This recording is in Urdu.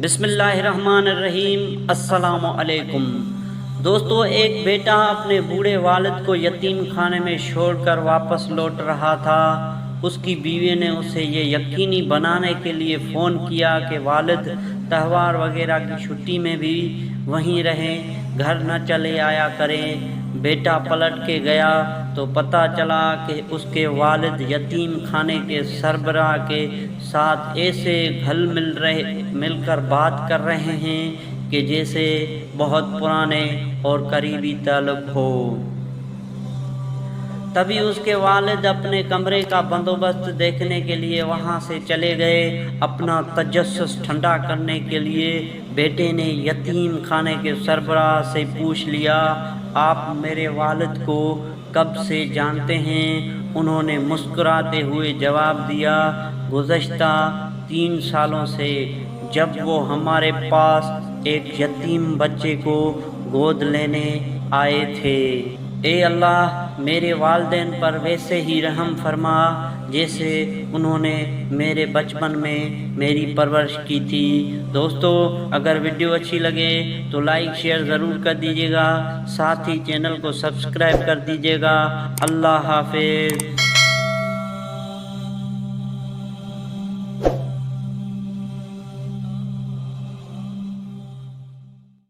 بسم اللہ الرحمن الرحیم۔ السلام علیکم دوستو، ایک بیٹا اپنے بوڑھے والد کو یتیم خانے میں چھوڑ کر واپس لوٹ رہا تھا۔ اس کی بیوی نے اسے یہ یقینی بنانے کے لیے فون کیا کہ والد تہوار وغیرہ کی چھٹی میں بھی وہیں رہیں، گھر نہ چلے آیا کریں۔ بیٹا پلٹ کے گیا تو پتہ چلا کہ اس کے والد یتیم خانے کے سربراہ کے ساتھ ایسے گھل مل کر بات کر رہے ہیں کہ جیسے بہت پرانے اور قریبی تعلق ہو۔ تبھی اس کے والد اپنے کمرے کا بندوبست دیکھنے کے لیے وہاں سے چلے گئے۔ اپنا تجسس ٹھنڈا کرنے کے لیے بیٹے نے یتیم خانے کے سربراہ سے پوچھ لیا، آپ میرے والد کو کب سے جانتے ہیں؟ انہوں نے مسکراتے ہوئے جواب دیا، گزشتہ 3 سالوں سے، جب وہ ہمارے پاس ایک یتیم بچے کو گود لینے آئے تھے۔ اے اللہ، میرے والدین پر ویسے ہی رحم فرما جیسے انہوں نے میرے بچپن میں میری پرورش کی تھی۔ دوستو، اگر ویڈیو اچھی لگے تو لائک شیئر ضرور کر دیجیے گا، ساتھ ہی چینل کو سبسکرائب کر دیجیے گا۔ اللہ حافظ۔